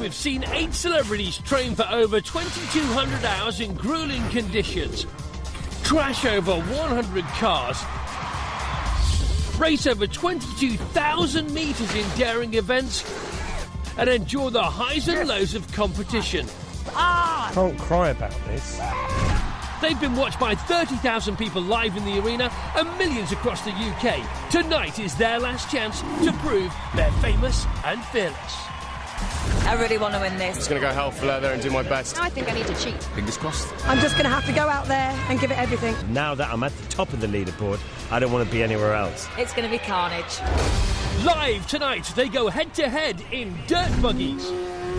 we've seen 8 celebrities train for over 2,200 hours in grueling conditions, crash over 100 cars, race over 22,000 metres in daring events, and endure the highs and lows of competition. Can't cry about this. They've been watched by 30,000 people live in the arena and millions across the UK. Tonight is their last chance to prove they're famous and fearless. I really want to win this. I'm just going to go hell for leather and do my best. I think I need to cheat. Fingers crossed. I'm just going to have to go out there and give it everything. Now that I'm at the top of the leaderboard, I don't want to be anywhere else. It's going to be carnage. Live tonight, they go head-to-head in dirt buggies,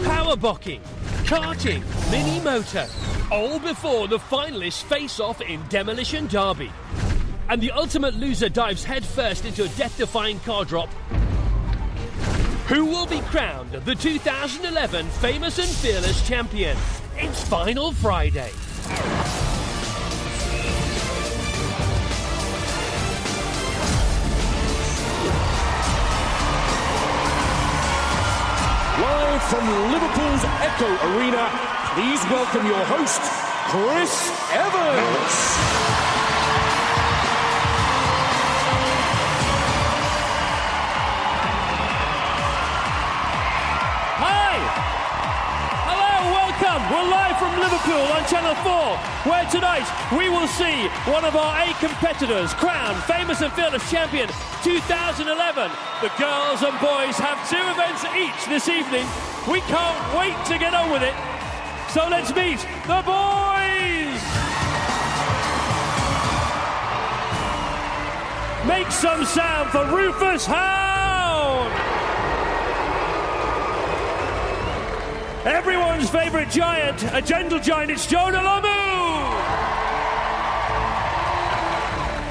powerbocking, karting, mini-moto, all before the finalists face off in Demolition Derby. And the ultimate loser dives headfirst into a death-defying car drop. Who will be crowned the 2011 Famous and Fearless Champion? It's Final Friday. Live from Liverpool's Echo Arena, please welcome your host, Chris Evans. We're live from Liverpool on Channel 4, where tonight we will see one of our 8 competitors crowned Famous and Fearless Champion 2011. The girls and boys have 2 events each this evening. We can't wait to get on with it. So let's meet the boys! Make some sound for Rufus Hound! Everyone's favourite giant, a gentle giant, it's Jonah Lomu!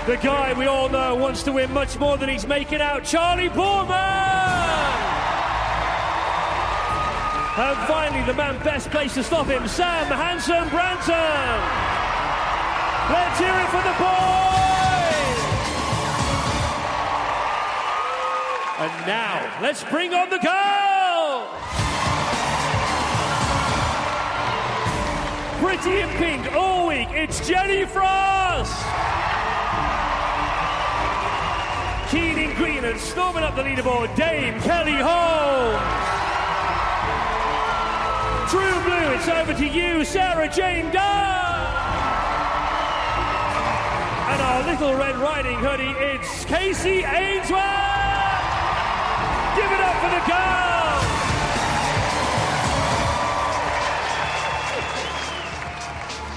The guy we all know wants to win much more than he's making out, Charley Boorman! And finally, the man best placed to stop him, Sam Branson! Let's hear it for the boys! And now, let's bring on the girls! Pretty in pink all week, it's Jenny Frost! Keen in green and storming up the leaderboard, Dame Kelly Holmes! True blue, it's over to you, Sarah Jayne Dunn! And our little Red Riding Hoodie, it's Kacey Ainsworth! Give it up for the girls!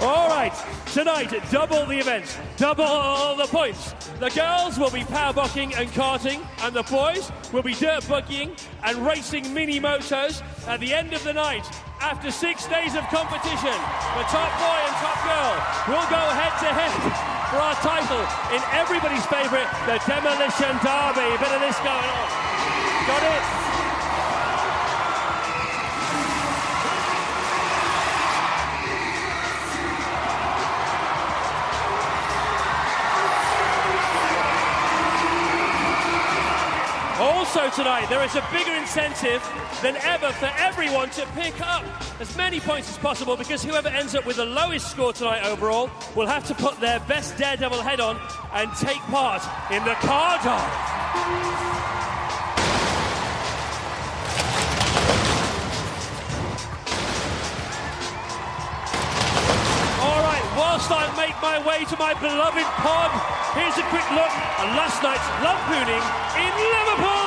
All right, tonight, double the events, double the points. The girls will be powerbocking and karting, and the boys will be dirt buggying and racing mini-motos. At the end of the night, after 6 days of competition, the top boy and top girl will go head-to-head for our title in everybody's favourite, the Demolition Derby. A bit of this going on. Got it? Also tonight, there is a bigger incentive than ever for everyone to pick up as many points as possible, because whoever ends up with the lowest score tonight overall will have to put their best daredevil head on and take part in the car dive. All right, whilst I make my way to my beloved pod, here's a quick look at last night's lampooning in Liverpool.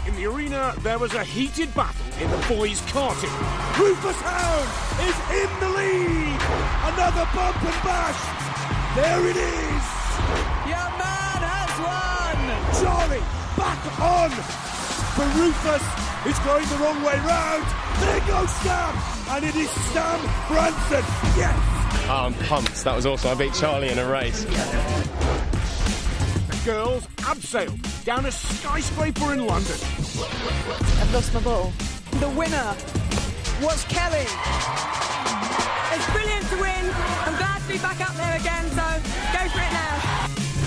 In the arena, there was a heated battle in the boys' karting. Rufus Hound is in the lead. Another bump and bash. There it is. Your man has won. Charley back on. For Rufus, who's going the wrong way round. There goes Sam, and it is Sam Branson. Yes. Oh, I'm pumped. That was awesome. I beat Charley in a race. The girls abseiled down a skyscraper in London. I've lost my ball. The winner was Kelly. It's brilliant to win. I'm glad to be back up there again, so go for it now.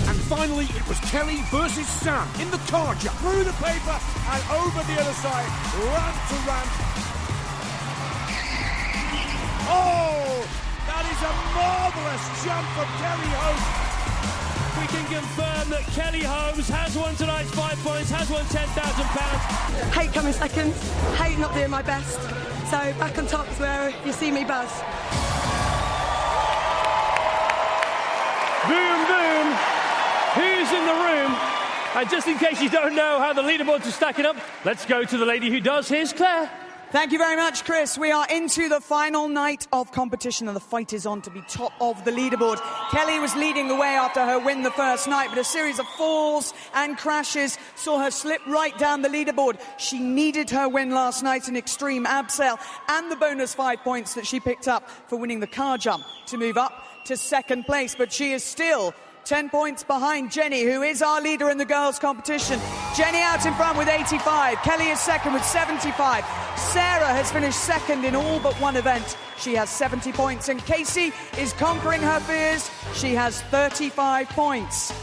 And finally, finally, it was Kelly versus Sam in the car jump. Through the paper and over the other side, ramp to ramp. Oh, that is a marvellous jump from Kelly Holmes. We can confirm that Kelly Holmes has won tonight's 5 points, has won £10,000. Hate coming second, hate not doing my best. So back on top is where you see me buzz. Boom, boom. Who's in the room? And just in case you don't know how the leaderboards are stacking up, let's go to the lady who does. Here's Claire. Thank you very much, Chris. We are into the final night of competition and the fight is on to be top of the leaderboard. Kelly was leading the way after her win the first night, but a series of falls and crashes saw her slip right down the leaderboard. She needed her win last night in extreme abseil and the bonus 5 points that she picked up for winning the car jump to move up to second place, but she is still 10 points behind Jenny, who is our leader in the girls' competition. Jenny out in front with 85. Kelly is second with 75. Sarah has finished second in all but one event. She has 70 points. And Kacey is conquering her fears. She has 35 points.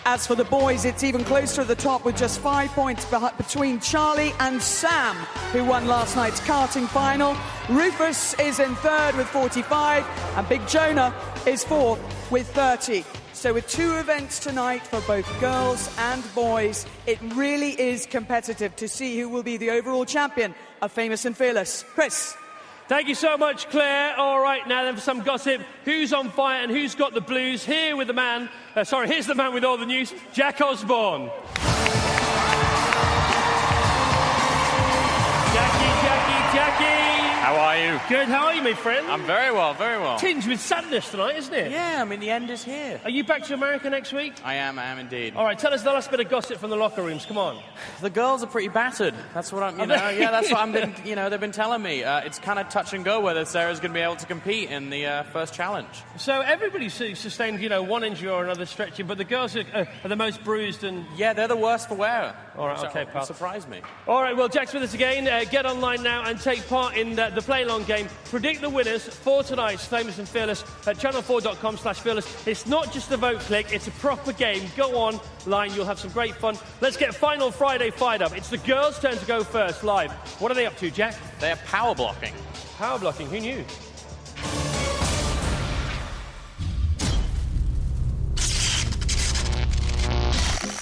As for the boys, it's even closer at the top with just 5 points between Charley and Sam, who won last night's karting final. Rufus is in third with 45. And Big Jonah is fourth with 30. So with 2 events tonight for both girls and boys, it really is competitive to see who will be the overall champion of Famous and Fearless. Chris. Thank you so much, Claire. All right, now then for some gossip. Who's on fire and who's got the blues? Here with the man, here's the man with all the news, Jack Osborne. Jackie. How are you? Good, how are you, my friend? I'm very well, very well. Tinged with sadness tonight, isn't it? Yeah, I mean, the end is here. Are you back to America next week? I am indeed. All right, tell us the last bit of gossip from the locker rooms, come on. The girls are pretty battered. That's what I'm, that's what they've been telling me. It's kind of touch and go whether Sarah's going to be able to compete in the first challenge. So everybody's sustained, one injury or another stretching, but the girls are the most bruised and... Yeah, they're the worst for wear. All right, okay, pal. Surprised me. All right, well, Jack's with us again. Get online now and take part in the play-along game. Predict the winners for tonight's Famous and Fearless at channel4.com/fearless. It's not just a vote click, it's a proper game. Go online, you'll have some great fun. Let's get Final Friday fired up. It's the girls' turn to go first, live. What are they up to, Jack? They're power blocking. Power blocking, who knew?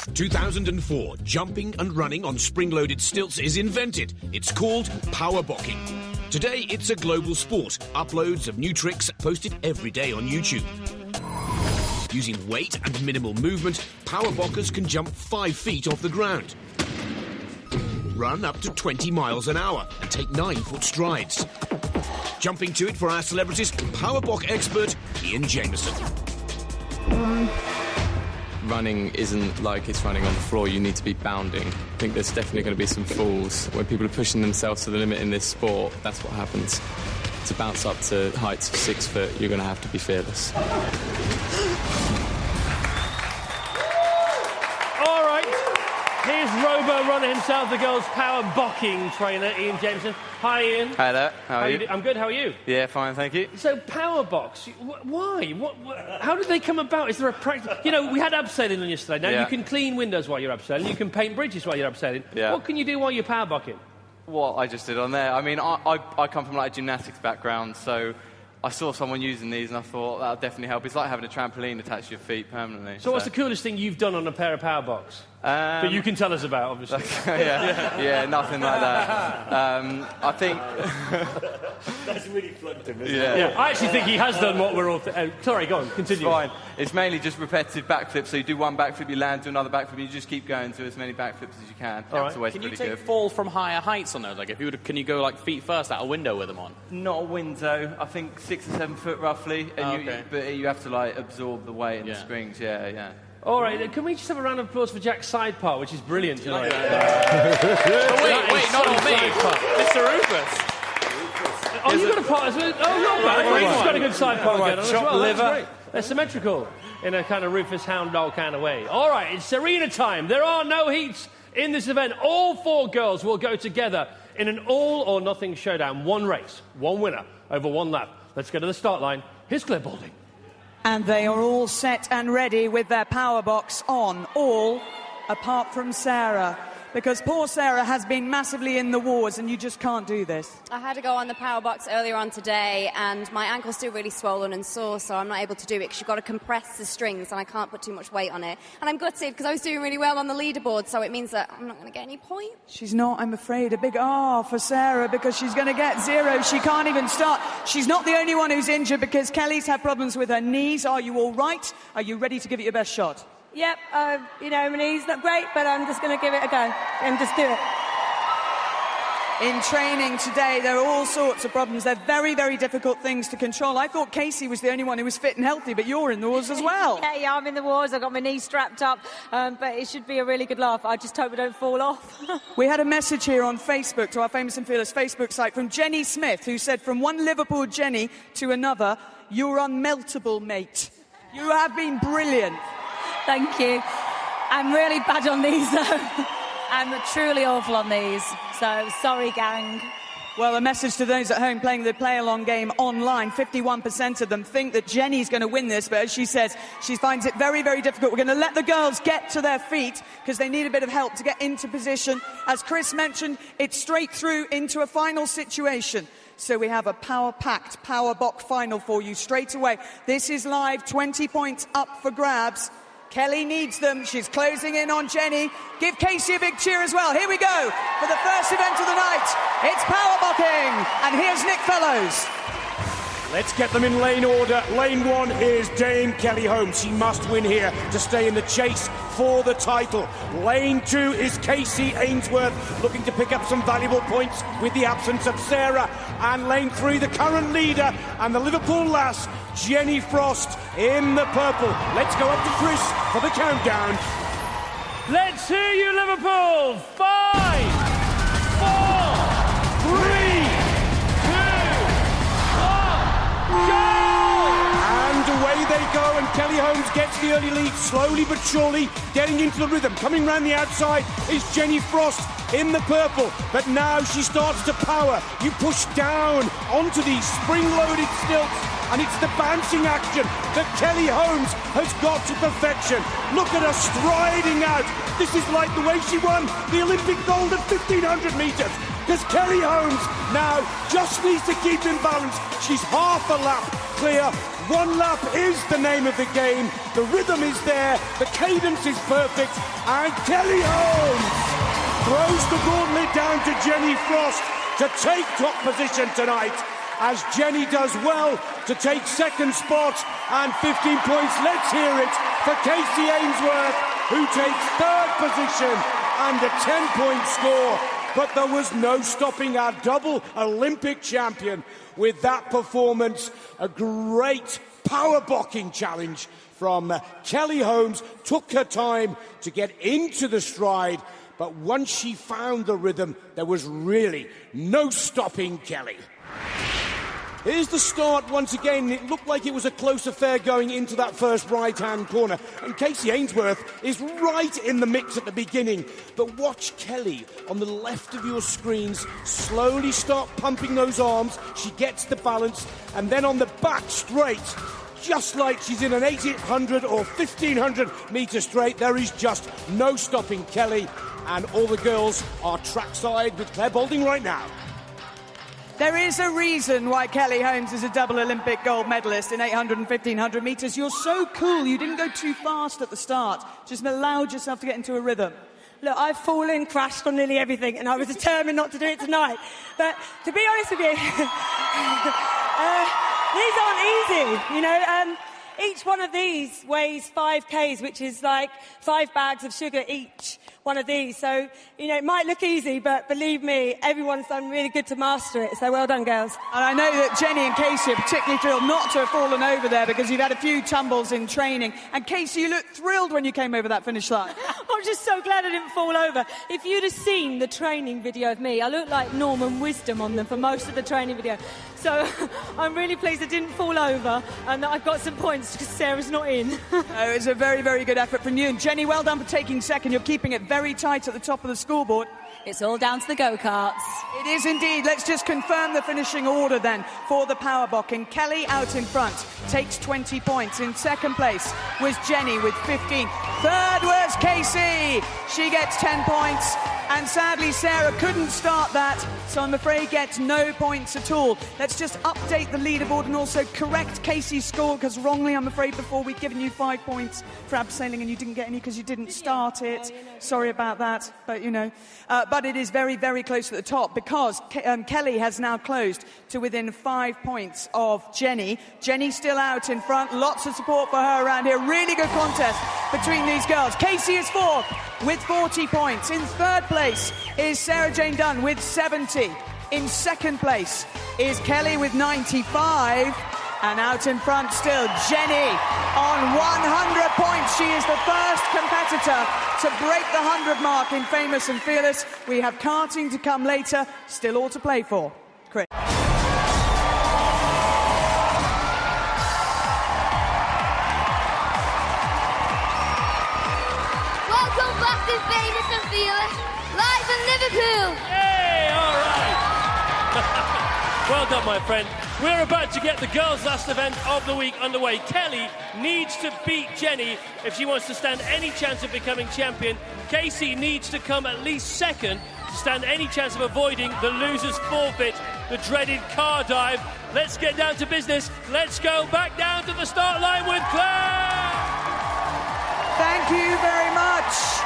In 2004, jumping and running on spring-loaded stilts is invented. It's called Powerbocking. Today, it's a global sport. Uploads of new tricks posted every day on YouTube. Using weight and minimal movement, powerbockers can jump 5 feet off the ground, run up to 20 miles an hour and take 9-foot strides. Jumping to it for our celebrities, powerbock expert Ian Jameson. Running isn't like it's running on the floor, you need to be bounding. I think there's definitely going to be some falls. When people are pushing themselves to the limit in this sport, that's what happens. To bounce up to heights of 6 foot, you're going to have to be fearless. All right, here's Robo Runner himself, the girls' power bocking trainer, Ian Jameson. Hi, Ian. Hi there, how are you? I'm good, how are you? Yeah, fine, thank you. So, power box, why? How did they come about? Is there a practice? We had abseiling on yesterday. Now, you can clean windows while you're abseiling, you can paint bridges while you're abseiling. Yeah. What can you do while you're power bocking? What I just did on there, I mean, I come from like a gymnastics background, so I saw someone using these and I thought that'll definitely help. It's like having a trampoline attached to your feet permanently. So what's the coolest thing you've done on a pair of power box? That you can tell us about, obviously. yeah, nothing like that. I think... That's really plugged him, isn't it? Yeah, I actually think he has done what we're all... sorry, go on, continue. It's fine. It's mainly just repetitive backflips. So you do one backflip, you land to another backflip, and you just keep going to as many backflips as you can. All right. Can you fall from higher heights on those? Like, can you go like feet first out a window with them on? Not a window. I think 6 or 7 foot roughly. And but you have to like absorb the weight and the springs. Yeah. All right, can we just have a round of applause for Jack's side part, which is brilliant tonight? Wait, not on me. Mr. Rufus. Oh, you've got a part as well? Oh, not bad. He's got a good side part going on as well. liver. That's great. They're symmetrical in a kind of Rufus Hound doll kind of way. All right, it's arena time. There are no heats in this event. All 4 girls will go together in an all-or-nothing showdown. 1 race, 1 winner over 1 lap. Let's go to the start line. Here's Clare Balding. And they are all set and ready with their power box on, all apart from Sarah. Because poor Sarah has been massively in the wars and you just can't do this. I had to go on the power box earlier on today and my ankle's still really swollen and sore, so I'm not able to do it because you've got to compress the strings and I can't put too much weight on it. And I'm gutted because I was doing really well on the leaderboard, so it means that I'm not going to get any points. She's not, I'm afraid. A big R for Sarah because she's going to get 0. She can't even start. She's not the only one who's injured because Kelly's had problems with her knees. Are you all right? Are you ready to give it your best shot? Yep, my knee's not great, but I'm just going to give it a go and just do it. In training today, there are all sorts of problems. They're very, very difficult things to control. I thought Kacey was the only one who was fit and healthy, but you're in the wars as well. Yeah, I'm in the wars. I've got my knees strapped up, but it should be a really good laugh. I just hope I don't fall off. We had a message here on Facebook, to our Famous and Fearless Facebook site, from Jenny Smith, who said, from one Liverpool Jenny to another, you're unmeltable, mate. You have been brilliant. Thank you. I'm really bad on these, though. I'm truly awful on these. So, sorry, gang. Well, a message to those at home playing the play-along game online. 51% of them think that Jenny's going to win this, but as she says, she finds it very, very difficult. We're going to let the girls get to their feet because they need a bit of help to get into position. As Chris mentioned, it's straight through into a final situation. So we have a power-packed power box final for you straight away. This is live, 20 points up for grabs. Kelly needs them. She's closing in on Jenny. Give Kacey a big cheer as well. Here we go for the first event of the night. It's Powerbocking. And here's Nick Fellows. Let's get them in lane order. Lane 1 is Dame Kelly Holmes. She must win here to stay in the chase for the title. Lane 2 is Kacey Ainsworth, looking to pick up some valuable points with the absence of Sarah. And lane 3, the current leader and the Liverpool lass, Jenny Frost, in the purple. Let's go up to Chris for the countdown. Let's hear you, Liverpool. 5, 4, 3, 2, 1, go! And away they go, and Kelly Holmes gets the early lead, slowly but surely, getting into the rhythm. Coming round the outside is Jenny Frost in the purple, but now she starts to power. You push down onto these spring-loaded stilts, and it's the bouncing action that Kelly Holmes has got to perfection. Look at her striding out. This is like the way she won the Olympic gold at 1,500 metres. Because Kelly Holmes now just needs to keep in balance. She's half a lap clear. 1 lap is the name of the game. The rhythm is there. The cadence is perfect. And Kelly Holmes throws the gauntlet down to Jenny Frost to take top position tonight, as Jenny does well to take second spot and 15 points. Let's hear it for Kacey Ainsworth, who takes third position and a 10-point score. But there was no stopping our double Olympic champion with that performance. A great powerbocking challenge from Kelly Holmes. Took her time to get into the stride, but once she found the rhythm, there was really no stopping Kelly. Here's the start once again. It looked like it was a close affair going into that first right-hand corner. And Kacey Ainsworth is right in the mix at the beginning. But watch Kelly on the left of your screens slowly start pumping those arms. She gets the balance. And then on the back straight, just like she's in an 800 or 1,500 metre straight, there is just no stopping Kelly. And all the girls are trackside with Clare Balding right now. There is a reason why Kelly Holmes is a double Olympic gold medalist in 800 and 1,500 metres. You're so cool. You didn't go too fast at the start. Just allowed yourself to get into a rhythm. Look, I've fallen, crashed on nearly everything, and I was determined not to do it tonight. But to be honest with you, these aren't easy, you know. Each one of these weighs 5 k's, which is like 5 bags of sugar each one of these. So, you know, it might look easy, but believe me, everyone's done really good to master it. So well done, girls. And I know that Jenny and Kacey are particularly thrilled not to have fallen over there because you've had a few tumbles in training. And Kacey, you looked thrilled when you came over that finish line. Oh, I'm just so glad I didn't fall over. If you'd have seen the training video of me, I look like Norman Wisdom on them for most of the training video. So I'm really pleased I didn't fall over and that I got some points because Sarah's not in. It was a very, very good effort from you. And Jenny, well done for taking second. You're keeping it very tight at the top of the scoreboard. It's all down to the go-karts. It is indeed. Let's just confirm the finishing order then for the Powerbocking. Kelly out in front, takes 20 points. In second place was Jenny with 15. Third was Kacey. She gets 10 points. And sadly, Sarah couldn't start that, so I'm afraid gets no points at all. Let's just update the leaderboard and also correct Kacey's score, because wrongly, I'm afraid, before we'd given you 5 points for abseiling and you didn't get any because you didn't start it. Sorry about that, but you know. But it is very, very close at the top because Kelly has now closed to within 5 points of Jenny. Jenny still out in front. Lots of support for her around here. Really good contest between these girls. Kacey is fourth with 40 points. In third place is Sarah Jayne Dunn with 70. In second place is Kelly with 95. And out in front still, Jenny on 100 points. She is the first competitor to break the 100 mark in Famous and Fearless. We have karting to come later. Still all to play for. Chris. Welcome back to Famous and Fearless, live in Liverpool. Hey, all right. Well done, my friend. We're about to get the girls' last event of the week underway. Kelly needs to beat Jenny if she wants to stand any chance of becoming champion. Kacey needs to come at least second to stand any chance of avoiding the loser's forfeit, the dreaded car dive. Let's get down to business. Let's go back down to the start line with Claire. Thank you very much.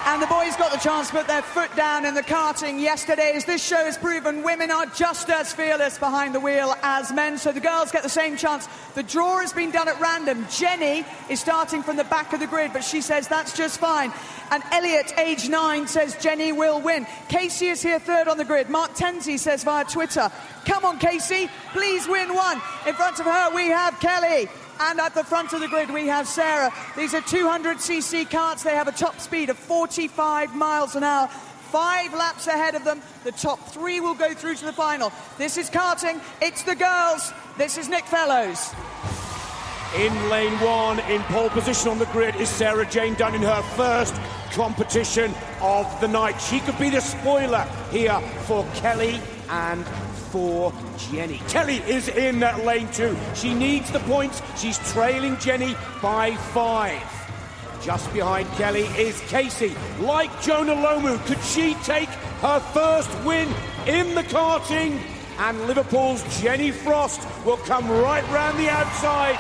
And the boys got the chance to put their foot down in the karting yesterday. As this show has proven, women are just as fearless behind the wheel as men, so the girls get the same chance. The draw has been done at random. Jenny is starting from the back of the grid, but she says that's just fine. And Elliot, age 9, says Jenny will win. Kacey is here third on the grid. Mark Tenzi says via Twitter, come on, Kacey, please win one. In front of her, we have Kelly. And at the front of the grid, we have Sarah. These are 200cc karts. They have a top speed of 45 miles an hour. 5 laps ahead of them. The top 3 will go through to the final. This is karting. It's the girls. This is Nick Fellows. In lane 1, in pole position on the grid, is Sarah Jayne Dunn in her first competition of the night. She could be the spoiler here for Kelly and for Jenny. Kelly is in lane 2. She needs the points. She's trailing Jenny by 5. Just behind Kelly is Kacey. Like Jonah Lomu, could she take her first win in the karting? And Liverpool's Jenny Frost will come right round the outside.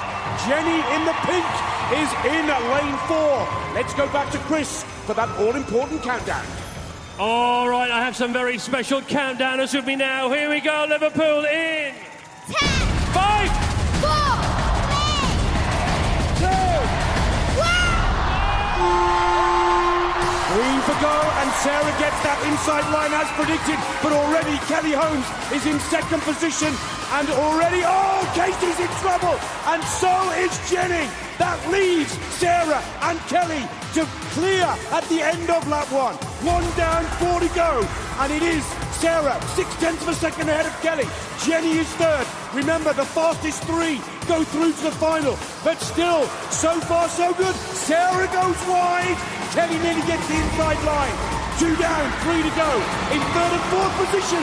Jenny in the pink is in lane 4. Let's go back to Chris for that all-important countdown. All right, I have some very special countdowners with me now. Here we go, Liverpool in 10, 5, 4, 3, 2, 1. Green for go, and Sarah gets that inside line as predicted, but already Kelly Holmes is in second position, and already, Kacey's in trouble, and so is Jenny. That leaves Sarah and Kelly to clear at the end of lap 1. 1 down, 4 to go, and it is Sarah 0.6 of a second ahead of Kelly. Jenny is third. Remember, the fastest 3 go through to the final, but still, so far so good. Sarah goes wide. Kelly nearly gets the inside line. 2 down, 3 to go. In third and fourth position.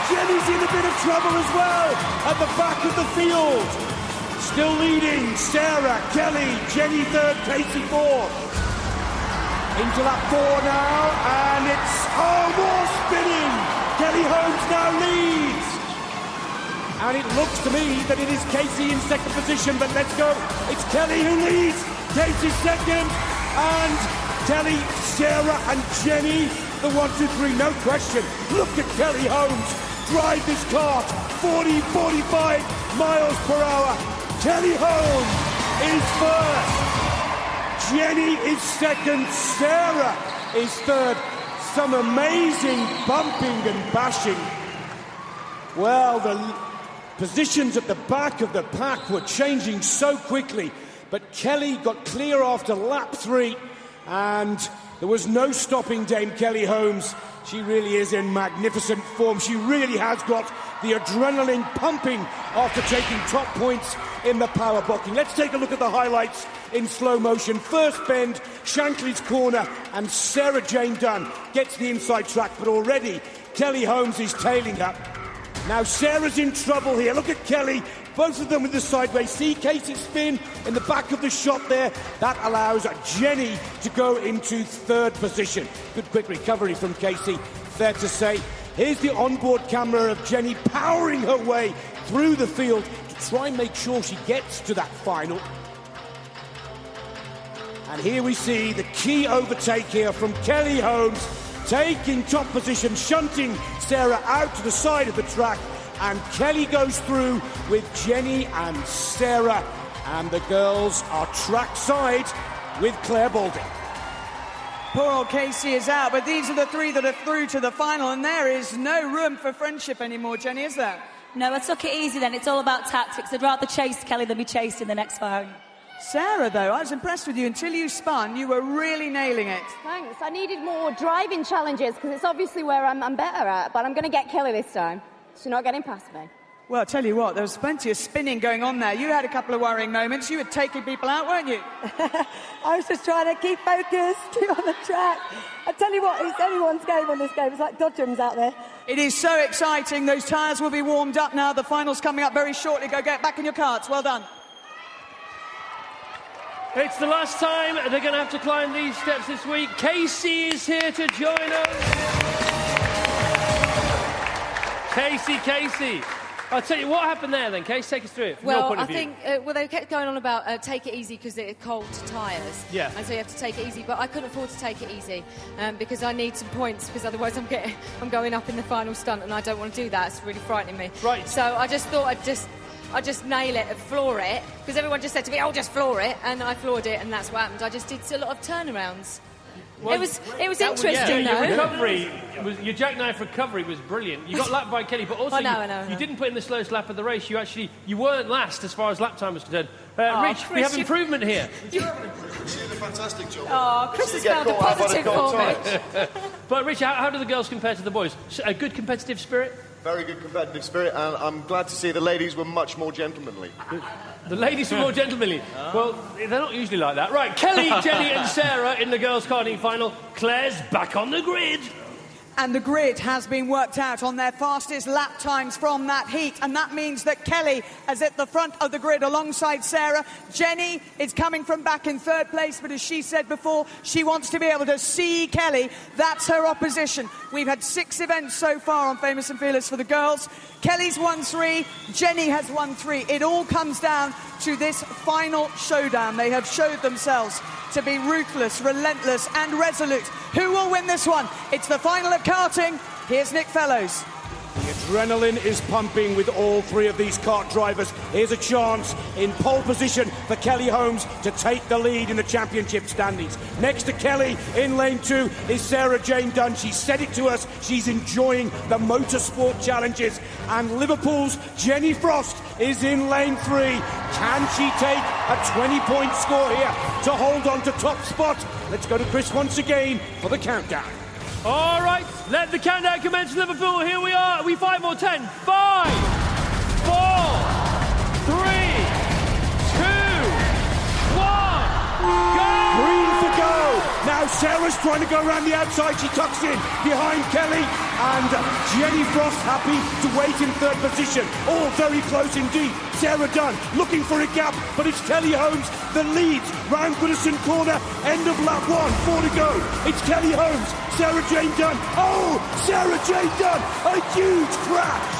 Jenny's in a bit of trouble as well at the back of the field. Still leading, Sarah, Kelly, Jenny third, Kacey fourth. Into lap 4 now, and it's, more spinning. Kelly Holmes now leads. And it looks to me that it is Kacey in second position, but let's go. It's Kelly who leads, Kacey second, and Kelly, Sarah and Jenny, the 1, 2, 3, no question. Look at Kelly Holmes drive this kart, 40, 45 miles per hour. Kelly Holmes is first. Jenny is second. Sarah is third. Some amazing bumping and bashing. Well, the positions at the back of the pack were changing so quickly, but Kelly got clear after lap 3. And there was no stopping Dame Kelly Holmes. She really is in magnificent form. She really has got the adrenaline pumping after taking top points in the Powerbocking. Let's take a look at the highlights in slow motion. First bend, Shankly's corner, and Sarah Jayne Dunn gets the inside track, but already Kelly Holmes is tailing up. Now Sarah's in trouble here. Look at Kelly. Both of them with the sideways. See Kacey spin in the back of the shot there. That allows Jenny to go into third position. Good quick recovery from Kacey, fair to say. Here's the onboard camera of Jenny powering her way through the field to try and make sure she gets to that final. And here we see the key overtake here from Kelly Holmes, taking top position, shunting Sarah out to the side of the track. And Kelly goes through with Jenny and Sarah. And the girls are trackside with Clare Balding. Poor old Kacey is out, but these are the three that are through to the final, and there is no room for friendship anymore, Jenny, is there? No, I took it easy then. It's all about tactics. I'd rather chase Kelly than be chased in the next round. Sarah, though, I was impressed with you. Until you spun, you were really nailing it. Thanks. I needed more driving challenges because it's obviously where I'm better at, but I'm going to get Kelly this time. She's not getting past me. Well, I'll tell you what, there was plenty of spinning going on there. You had a couple of worrying moments. You were taking people out, weren't you? I was just trying to keep focused on the track. I tell you what, it's anyone's game on this game. It's like dodgems out there. It is so exciting. Those tyres will be warmed up now. The final's coming up very shortly. Go get back in your carts. Well done. It's the last time they're going to have to climb these steps this week. Kacey is here to join us. Kacey. I'll tell you what happened there then, Kacey. Take us through it from your point of view. They kept going on about take it easy because it's cold tyres. Yeah. And so you have to take it easy. But I couldn't afford to take it easy because I need some points because otherwise I'm going up in the final stunt and I don't want to do that. It's really frightening me. Right. So I just thought I'd just nail it and floor it because everyone just said to me, "Oh, just floor it," and I floored it, and that's what happened. I just did a lot of turnarounds. Well, it was interesting, though. Your recovery, your jackknife recovery was brilliant. You got lapped by Kelly, but also you didn't put in the slowest lap of the race. You weren't last as far as lap time was concerned. Rich, Chris, we have improvement here. You did a fantastic job. Oh, Chris has found a positive for me. But Rich, how do the girls compare to the boys? A good competitive spirit? Very good competitive spirit, and I'm glad to see the ladies were much more gentlemanly. The ladies were more gentlemanly. Well, they're not usually like that. Right, Kelly, Jenny and Sarah in the girls' karting final. Claire's back on the grid. And the grid has been worked out on their fastest lap times from that heat. And that means that Kelly is at the front of the grid alongside Sarah. Jenny is coming from back in third place, but as she said before, she wants to be able to see Kelly. That's her opposition. We've had 6 events so far on Famous and Fearless for the girls. Kelly's won 3, Jenny has won 3. It all comes down to this final showdown. They have showed themselves to be ruthless, relentless and resolute. Who will win this one? It's the final of karting. Here's Nick Fellows. The adrenaline is pumping with all 3 of these kart drivers. Here's a chance in pole position for Kelly Holmes to take the lead in the championship standings. Next to Kelly in lane 2 is Sarah Jayne Dunn. She said it to us. She's enjoying the motorsport challenges. And Liverpool's Jenny Frost is in lane 3. Can she take a 20-point score here to hold on to top spot? Let's go to Chris once again for the countdown. All right, let the countdown commence, Liverpool. Here we are. Are we 5 or 10? 5, 4, 3, 2, 1, go! Green for go. Now Sarah's trying to go around the outside. She tucks in behind Kelly. And Jenny Frost happy to wait in third position. All very close indeed. Sarah Dunn looking for a gap, but it's Kelly Holmes that leads. Round Goodison corner, end of lap 1, 4 to go. It's Kelly Holmes, Sarah Jayne Dunn. Oh, Sarah Jayne Dunn, a huge crash.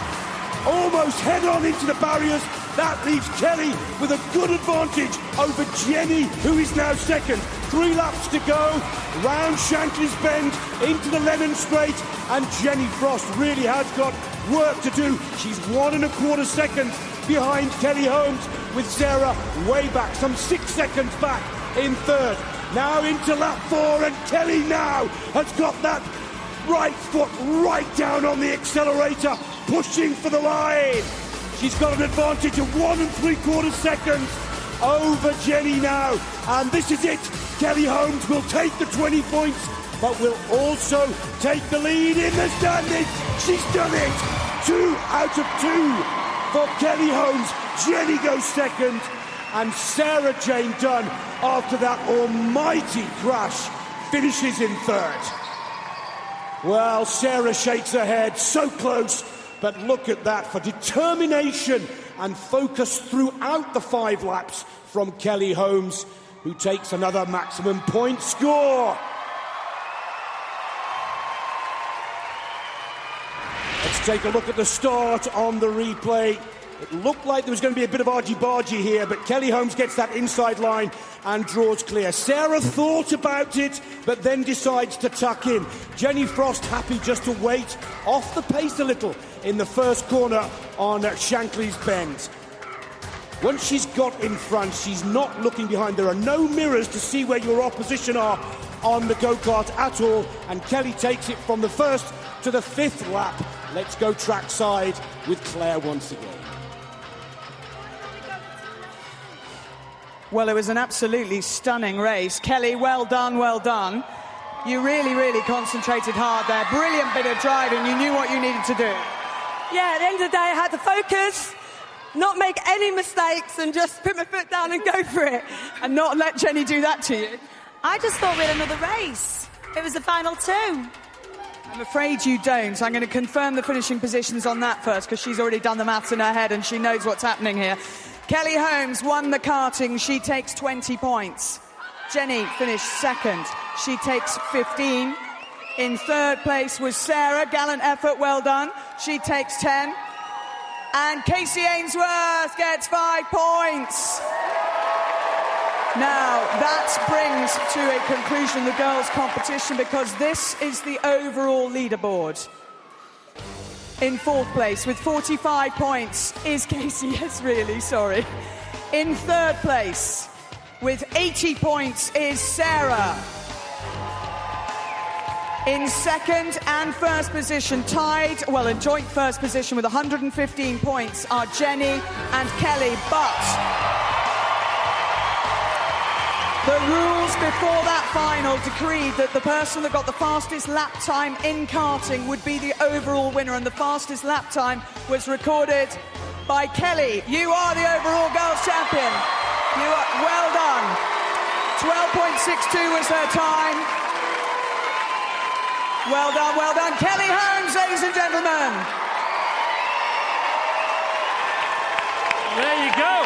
Almost head on into the barriers. That leaves Kelly with a good advantage over Jenny, who is now second. 3 laps to go, round Shankly's Bend, into the Lennon Straight, and Jenny Frost really has got work to do. She's 1 1/4 seconds behind Kelly Holmes, with Sarah way back, some 6 seconds back in third. Now into lap 4, and Kelly now has got that right foot right down on the accelerator, pushing for the line. She's got an advantage of 1 3/4 seconds over Jenny now. And this is it. Kelly Holmes will take the 20 points, but will also take the lead in the standings. She's done it. 2 out of 2 for Kelly Holmes. Jenny goes second, and Sarah Jayne Dunn, after that almighty crash, finishes in third. Well, Sarah shakes her head, so close, but look at that for determination and focus throughout the 5 laps from Kelly Holmes, who takes another maximum point score. Let's take a look at the start on the replay. It looked like there was going to be a bit of argy-bargy here, but Kelly Holmes gets that inside line and draws clear. Sarah thought about it, but then decides to tuck in. Jenny Frost happy just to wait, off the pace a little in the first corner on Shankly's Bend. Once she's got in front, she's not looking behind. There are no mirrors to see where your opposition are on the go-kart at all, and Kelly takes it from the first to the 5th lap. Let's go trackside with Claire once again. Well, it was an absolutely stunning race. Kelly, well done, well done. You really, really concentrated hard there. Brilliant bit of driving. You knew what you needed to do. Yeah, at the end of the day, I had to focus, not make any mistakes, and just put my foot down and go for it. And not let Jenny do that to you. I just thought we had another race. It was the final 2. I'm afraid you don't. I'm going to confirm the finishing positions on that first, because she's already done the maths in her head and she knows what's happening here. Kelly Holmes won the karting. She takes 20 points. Jenny finished second. She takes 15. In third place was Sarah. Gallant effort, well done. She takes 10. And Kacey Ainsworth gets 5 points. Now, that brings to a conclusion the girls' competition, because this is the overall leaderboard. In 4th place with 45 points is Kacey. Yes, really, sorry. In 3rd place with 80 points is Sarah. In 2nd and 1st position, tied, well, in joint 1st position with 115 points are Jenny and Kelly, but the rules before that final decreed that the person that got the fastest lap time in karting would be the overall winner, and the fastest lap time was recorded by Kelly. You are the overall girls' champion. You are, well done. 12.62 was her time. Well done, well done. Kelly Holmes, ladies and gentlemen. There you go.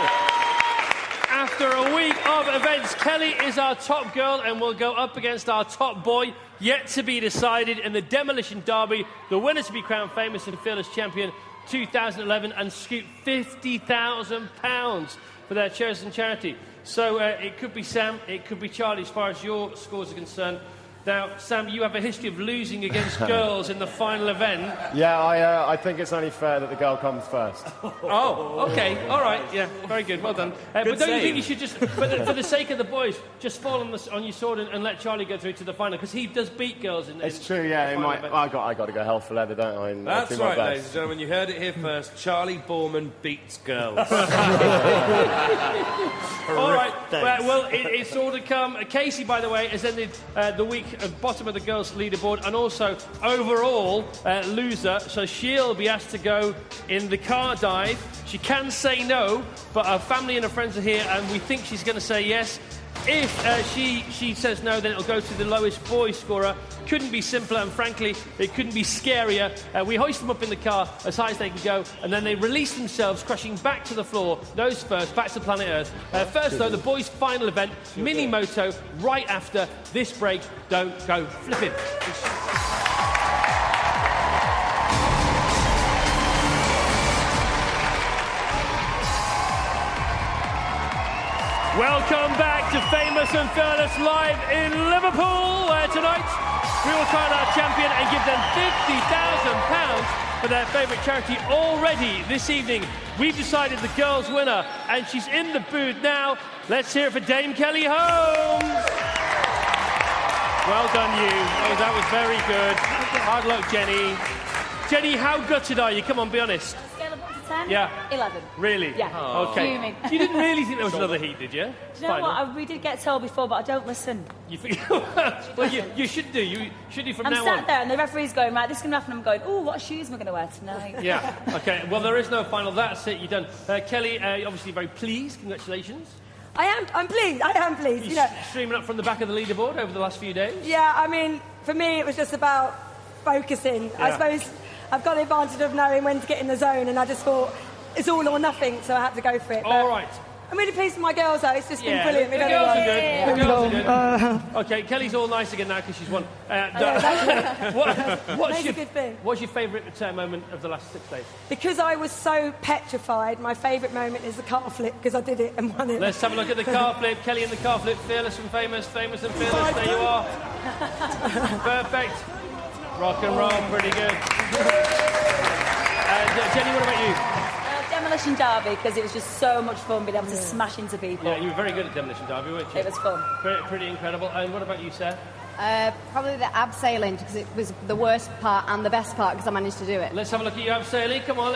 After a week of events, Kelly is our top girl and will go up against our top boy, yet to be decided, in the Demolition Derby. The winner to be crowned famous and fearless champion 2011 and scoop £50,000 for their chosen charity. So it could be Sam, it could be Charley as far as your scores are concerned. Now, Sam, you have a history of losing against girls in the final event. Yeah, I think it's only fair that the girl comes first. Oh, OK, all right, yeah, very good, well done. But don't you think you should just, for the sake of the boys, just fall on your sword and let Charley go through to the final, because he does beat girls in It's true, yeah. I got to go hell for leather, don't I? And that's right, ladies and gentlemen. You heard it here first. Charley Boorman beats girls. All right, well, it's all to come. Kacey, by the way, has ended the week at bottom of the girls' leaderboard, and also overall loser, so she'll be asked to go in the car dive. She can say no, but her family and her friends are here, and we think she's going to say yes. If she says no, then it'll go to the lowest boy scorer. Couldn't be simpler, and frankly, it couldn't be scarier. We hoist them up in the car as high as they can go, and then they release themselves, crashing back to the floor, nose first, back to planet Earth. First, though, the boys' final event, Mini Moto, right after this break. Don't go flipping. Welcome back to Famous and Fearless live in Liverpool, where tonight we will crown our champion and give them £50,000 for their favourite charity. Already this evening, we've decided the girls' winner, and she's in the booth now. Let's hear it for Dame Kelly Holmes. Well done, you. That was very good. Hard luck, Jenny. Jenny, how gutted are you? Come on, be honest. On a scale of 1 to 10? Yeah. 11. Really? Yeah. Oh. Okay. Fuming. You didn't really think there was another heat, did you? Do you know what? We did get told before, but I don't listen. Well, you should do. You should do from now on. I'm sat there and the referee's going, right, this is going to happen. I'm going, oh, what shoes am I going to wear tonight? Yeah. Okay. Well, there is no final. That's it. You're done. Kelly, obviously very pleased. Congratulations. I'm pleased. I am pleased. You're streaming up from the back of the leaderboard over the last few days. Yeah, I mean, for me, it was just about focusing. Yeah. I suppose I've got the advantage of knowing when to get in the zone, and I just thought it's all or nothing, so I had to go for it. All right. I'm really pleased with my girls, though. It's just been brilliant. The girls are good. The girls are good. Okay, Kelly's all nice again now because she's won. What's your favourite moment of the last 6 days? Because I was so petrified, my favourite moment is the car flip, because I did it and won it. Let's have a look at the car flip. Kelly in the car flip. Fearless and famous. Famous and fearless. There you are. Perfect. Rock and roll. Pretty good. And Jenny, what about you? Demolition Derby, because it was just so much fun being able to smash into people. Yeah, you were very good at Demolition Derby, weren't you? It was fun. Pretty incredible. And what about you, Sarah? Probably the abseiling, because it was the worst part and the best part, because I managed to do it. Let's have a look at you abseiling. Come on,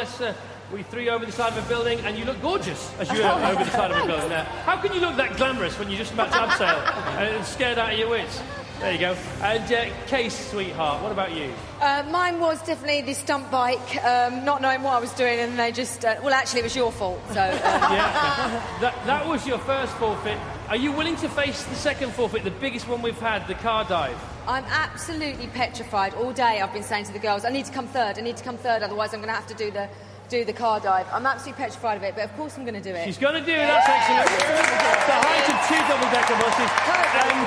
we threw you over the side of a building, and you look gorgeous as you were over the side of a building there. How can you look that glamorous when you're just about to abseil and scared out of your wits? There you go. And Kacey, sweetheart, what about you? Mine was definitely the stunt bike, not knowing what I was doing, and they just... well, actually, it was your fault, so... Yeah. That was your first forfeit. Are you willing to face the second forfeit, the biggest one we've had, the car dive? I'm absolutely petrified. All day I've been saying to the girls, I need to come third, otherwise I'm going to have to do the car dive. I'm absolutely petrified of it, but of course I'm going to do it. She's going to do it, that's excellent. The height of 2 double-decker buses.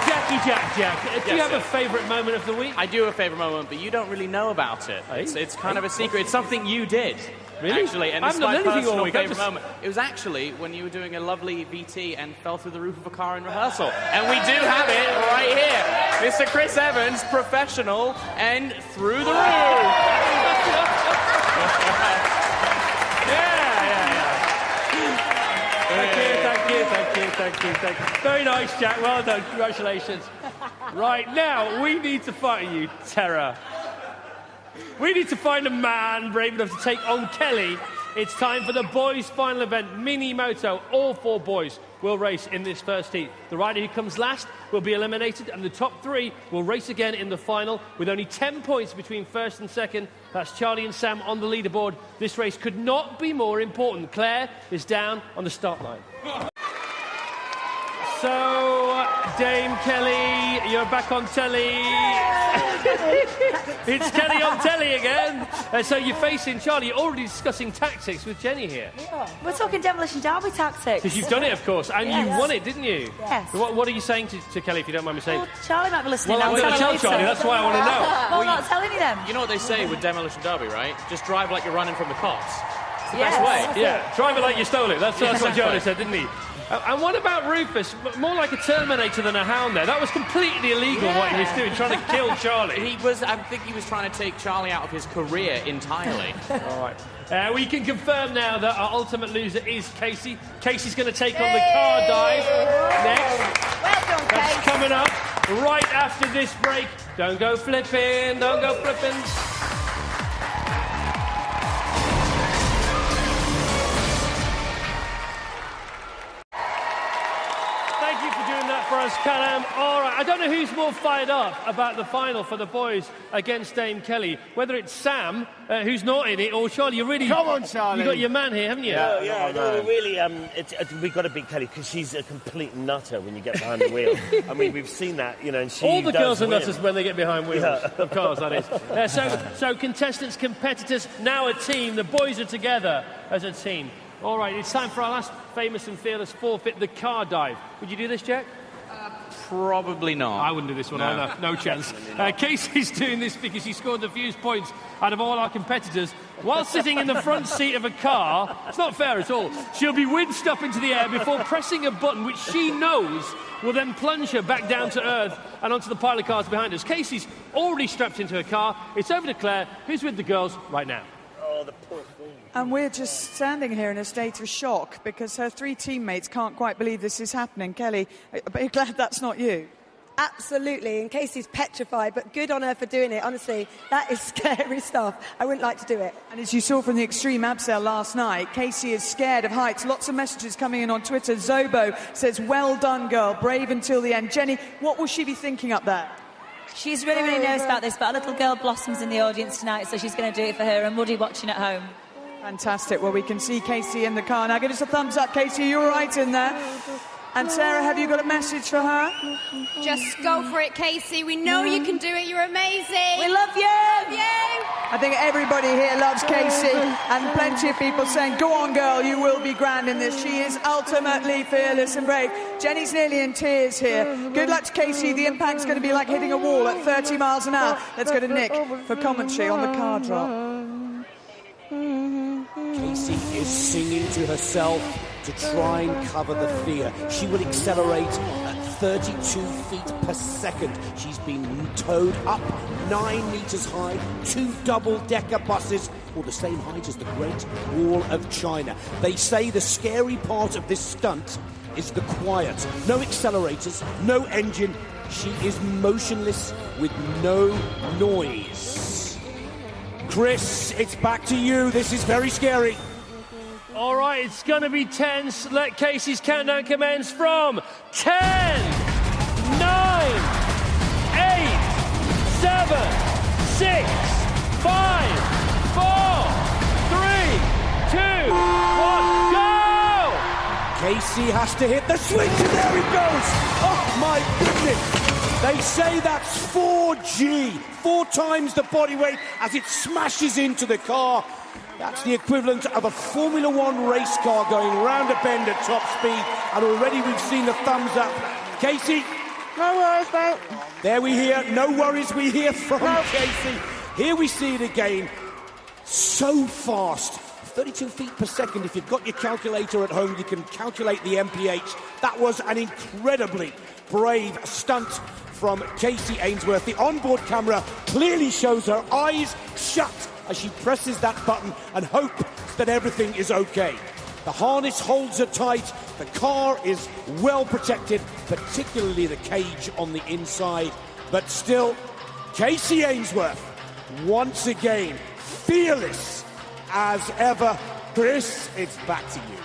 Jackie, do you have a favourite moment of the week? I do have a favourite moment, but you don't really know about it. It's kind of a secret. It's something you did. Really? Actually, and it's my personal favourite moment. It was actually when you were doing a lovely VT and fell through the roof of a car in rehearsal. And we do have it right here. Mr. Chris Evans, professional, and through the roof. Thank you. Very nice, Jack. Well done. Congratulations. Right, now, we need to find you, Tara. We need to find a man brave enough to take on Kelly. It's time for the boys' final event, Mini Moto. All 4 boys will race in this first heat. The rider who comes last will be eliminated, and the top 3 will race again in the final with only 10 points between first and second. That's Charley and Sam on the leaderboard. This race could not be more important. Claire is down on the start line. So, Dame Kelly, you're back on telly. It's Kelly on telly again. So you're facing Charley. You're already discussing tactics with Jenny here. Yeah. We're talking Demolition Derby tactics. Because you've done it, of course, and you won it, didn't you? Yes. What are you saying to Kelly, if you don't mind me saying? Well, Charley might be listening. Well, I'm going to tell Charley. That's why I want to know. Well, I'm not telling you then. You know what they say with Demolition Derby, right? Just drive like you're running from the cops. It's the best way. Yeah, drive it like you stole it. That's what Jonah said, didn't he? And what about Rufus? More like a Terminator than a hound there. That was completely illegal what he was doing, trying to kill Charley. I think he was trying to take Charley out of his career entirely. All right. We can confirm now that our ultimate loser is Kacey. Kacey's going to take on the car dive next. Well done, That's coming up right after this break. Don't go flipping, don't go flipping. For us, Callum. All right, I don't know who's more fired up about the final for the boys against Dame Kelly. Whether it's Sam, who's not in it, or Charley. You really come on, Charley. You got your man here, haven't you? No, really. We've got to beat Kelly because she's a complete nutter when you get behind the wheel. I mean, we've seen that, and she. All the girls are nutters when they get behind wheels. Yeah. Of course, that is. So contestants, competitors, now a team. The boys are together as a team. All right, it's time for our last famous and fearless forfeit, the car dive. Would you do this, Jack? Probably not. I wouldn't do this one either. No chance. Kacey's doing this because she scored the fewest points out of all our competitors while sitting in the front seat of a car. It's not fair at all. She'll be winched up into the air before pressing a button which she knows will then plunge her back down to earth and onto the pile of cars behind us. Kacey's already strapped into her car. It's over to Claire, who's with the girls right now. Oh, the poor thing. And we're just standing here in a state of shock because her 3 teammates can't quite believe this is happening. Kelly, are you glad that's not you? Absolutely, and Kacey's petrified, but good on her for doing it. Honestly, that is scary stuff. I wouldn't like to do it. And as you saw from the extreme abseil last night, Kacey is scared of heights. Lots of messages coming in on Twitter. Zobo says, well done, girl, brave until the end. Jenny, what will she be thinking up there? She's really, really nervous about this, but a little girl blossoms in the audience tonight, so she's going to do it for her, and Woody watching at home. Fantastic. Well, we can see Kacey in the car. Now, give us a thumbs up, Kacey. You're all right in there. And Sarah, have you got a message for her? Just go for it, Kacey. We know you can do it. You're amazing. We love you. Love you. I think everybody here loves Kacey, and plenty of people saying, go on, girl, you will be grand in this. She is ultimately fearless and brave. Jenny's nearly in tears here. Good luck to Kacey. The impact's going to be like hitting a wall at 30 miles an hour. Let's go to Nick for commentary on the car drop. Kacey is singing to herself to try and cover the fear. She will accelerate at 32 feet per second. She's been towed up 9 meters high, 2 double-decker buses, or the same height as the Great Wall of China. They say the scary part of this stunt is the quiet. No accelerators, no engine. She is motionless with no noise. Chris, it's back to you. This is very scary. All right, it's going to be tense. Let Kacey's countdown commence from 10, 9, 8, 7, 6, 5, 4, 3, 2, 1, go! Kacey has to hit the switch, and there he goes! Oh, my goodness! They say that's 4G, 4 times the body weight as it smashes into the car. That's the equivalent of a Formula One race car going round a bend at top speed, and already we've seen the thumbs up. Kacey? No worries, mate. There we hear, no worries, we hear from Kacey. Here we see it again. So fast. 32 feet per second. If you've got your calculator at home, you can calculate the MPH. That was an incredibly brave stunt from Kacey Ainsworth. The onboard camera clearly shows her eyes shut as she presses that button and hopes that everything is okay. The harness holds her tight, the car is well protected, particularly the cage on the inside. But still, Kacey Ainsworth, once again, fearless as ever. Chris, it's back to you.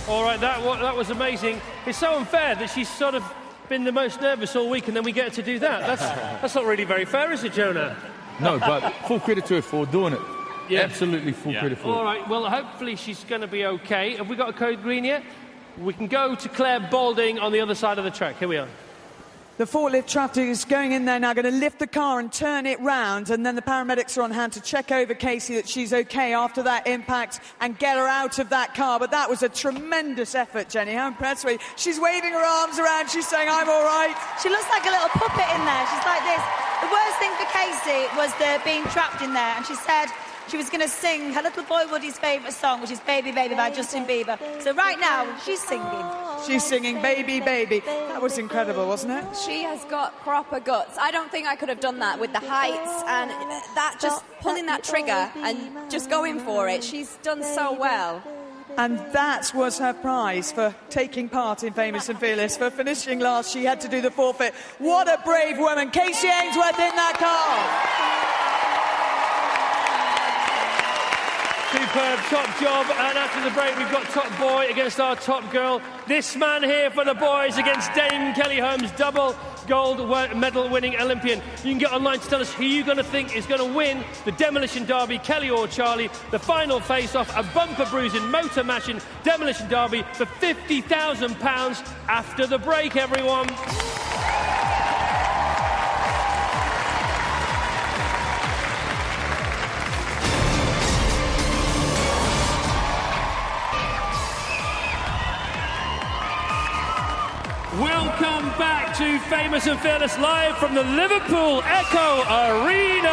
All right, that was amazing. It's so unfair that she's sort of been the most nervous all week, and then we get her to do that. That's not really very fair, is it, Jonah? No, but full credit to her for doing it. Yeah. Absolutely full credit for it. All right, well, hopefully she's going to be okay. Have we got a code green yet? We can go to Clare Balding on the other side of the track. Here we are. The forklift traffic is going in there now, going to lift the car and turn it round, and then the paramedics are on hand to check over Kacey that she's okay after that impact and get her out of that car. But that was a tremendous effort, Jenny. How impressed were you? She's waving her arms around. She's saying, I'm all right. She looks like a little puppet in there. She's like this. The worst thing for Kacey was the being trapped in there, and she said she was going to sing her little boy Woody's favourite song, which is Baby Baby by Justin Bieber. So right now, she's singing. She's singing Baby Baby. That was incredible, wasn't it? She has got proper guts. I don't think I could have done that with the heights and that, just pulling that trigger and just going for it. She's done so well. And that was her prize for taking part in Famous and Fearless. For finishing last, she had to do the forfeit. What a brave woman. Kacey Ainsworth in that car. Superb, top job. And after the break, we've got top boy against our top girl. This man here for the boys against Dame Kelly Holmes, double gold medal winning Olympian. You can get online to tell us who you're going to think is going to win the Demolition Derby, Kelly or Charley. The final face-off, a bumper bruising, motor mashing Demolition Derby for £50,000 after the break, everyone. Welcome back to Famous and Fearless, live from the Liverpool Echo Arena.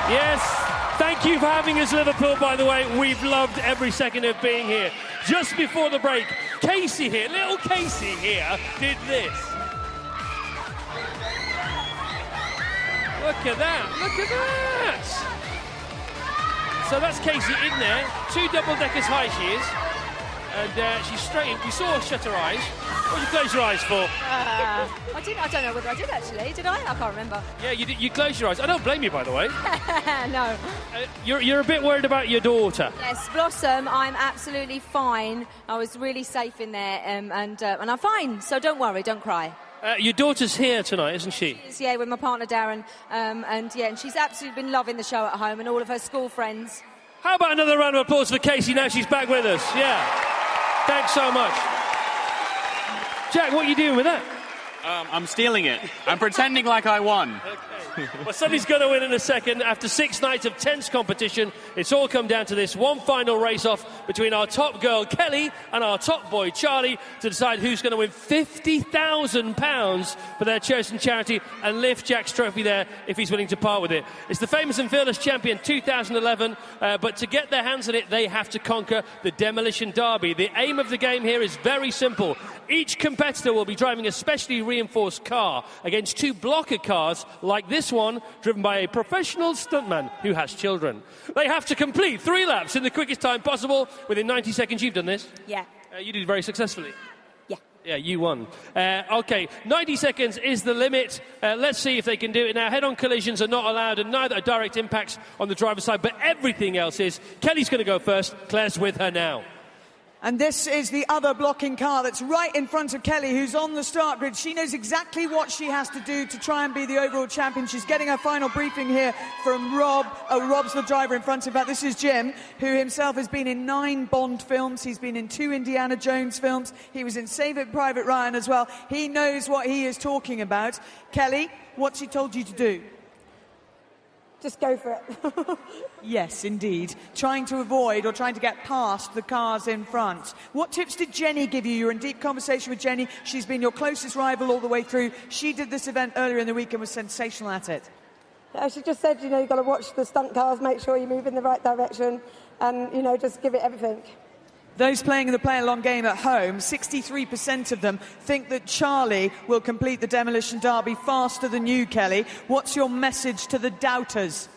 Yes, thank you for having us, Liverpool, by the way. We've loved every second of being here. Just before the break, Kacey here, little Kacey here, did this. Look at that, look at that. So that's Kacey in there, 2 double-deckers high she is. And she's straight in. We saw her shut her eyes. What did you close your eyes for? I don't know whether I did actually. Did I? I can't remember. Yeah, you did. You closed your eyes. I don't blame you, by the way. No. You're a bit worried about your daughter. Yes, Blossom, I'm absolutely fine. I was really safe in there, and I'm fine. So don't worry, don't cry. Your daughter's here tonight, isn't she? Yeah, with my partner Darren, and she's absolutely been loving the show at home and all of her school friends. How about another round of applause for Kacey now she's back with us? Yeah. Thanks so much. Jack, what are you doing with that? I'm stealing it. I'm pretending like I won. Well, somebody's going to win in a second. After 6 nights of tense competition, it's all come down to this one final race-off between our top girl, Kelly, and our top boy, Charlie, to decide who's going to win £50,000 for their chosen charity and lift Jack's trophy there if he's willing to part with it. It's the famous and fearless champion 2011, but to get their hands on it, they have to conquer the Demolition Derby. The aim of the game here is very simple. Each competitor will be driving a specially reinforced car against 2 blocker cars like this one, driven by a professional stuntman who has children. They have to complete 3 laps in the quickest time possible within 90 seconds. You've done this? Yeah. You did very successfully. Yeah. Yeah, you won. OK, 90 seconds is the limit. Let's see if they can do it now. Head-on collisions are not allowed, and neither are direct impacts on the driver's side, but everything else is. Kelly's going to go first. Claire's with her now. And this is the other blocking car that's right in front of Kelly, who's on the start grid. She knows exactly what she has to do to try and be the overall champion. She's getting her final briefing here from Rob. Rob's the driver in front of her. This is Jim, who himself has been in 9 Bond films. He's been in 2 Indiana Jones films. He was in Saving Private Ryan as well. He knows what he is talking about. Kelly, what's he told you to do? Just go for it. Yes, indeed. Trying to avoid or trying to get past the cars in front. What tips did Jenny give you? You're in deep conversation with Jenny. She's been your closest rival all the way through. She did this event earlier in the week and was sensational at it. Yeah, she just said, you've got to watch the stunt cars, make sure you move in the right direction, and, just give it everything. Those playing the play-along game at home, 63% of them think that Charlie will complete the Demolition Derby faster than you, Kelly. What's your message to the doubters?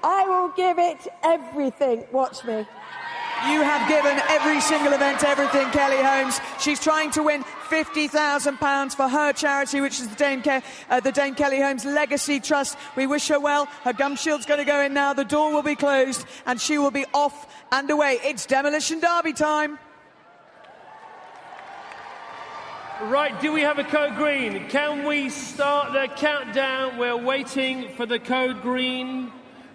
I will give it everything. Watch me. You have given every single event everything, Kelly Holmes. She's trying to win £50,000 for her charity, which is the Dame Kelly Holmes Legacy Trust. We wish her well. Her gum shield's going to go in now. The door will be closed, and she will be off and away. It's Demolition Derby time. Right, do we have a code green? Can we start the countdown? We're waiting for the code green.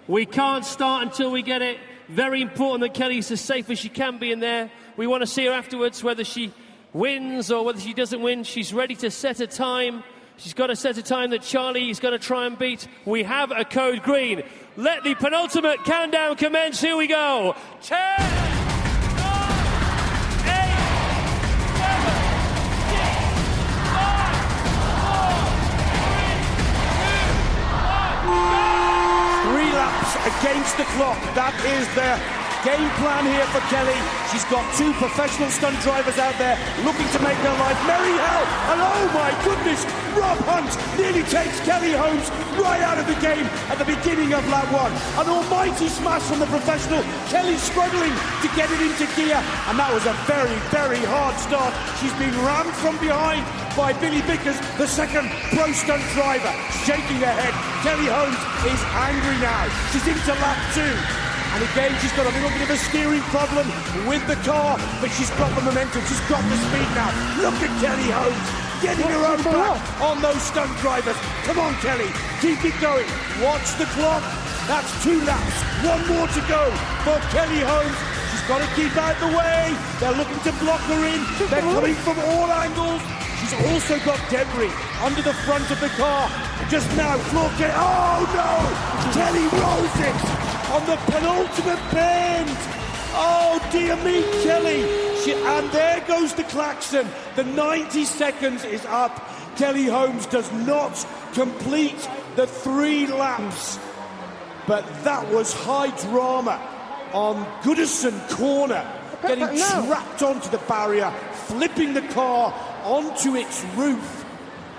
We can't start until we get it. Very important that Kelly's as safe as she can be in there. We want to see her afterwards, whether she wins or whether she doesn't win. She's ready to set a time. She's got to set a time that Charlie is going to try and beat. We have a code green. Let the penultimate countdown commence. Here we go. 10, 9, 8, 7, 3 laps against the clock. That is the game plan here for Kelly. She's got 2 professional stunt drivers out there looking to make their life merry hell. And oh my goodness, Rob Hunt nearly takes Kelly Holmes right out of the game at the beginning of lap 1. An almighty smash from the professional. Kelly struggling to get it into gear, and that was a very, very hard start. She's been rammed from behind by Billy Vickers, the second pro stunt driver. Shaking her head. Kelly Holmes is angry now. She's into lap 2. And again, she's got a little bit of a steering problem with the car, but she's got the momentum, she's got the speed now. Look at Kelly Holmes, getting her own back on those stunt drivers. Come on, Kelly, keep it going. Watch the clock. That's 2 laps, 1 more to go for Kelly Holmes. She's got to keep out the way. They're looking to block her in. They're coming from all angles. She's also got debris under the front of the car. Just now, floor Kelly. Oh no! Kelly rolls it on the penultimate bend. Oh dear me, Kelly. And there goes the klaxon. The 90 seconds is up. Kelly Holmes does not complete the 3 laps. But that was high drama on Goodison Corner. Getting trapped onto the barrier, flipping the car onto its roof.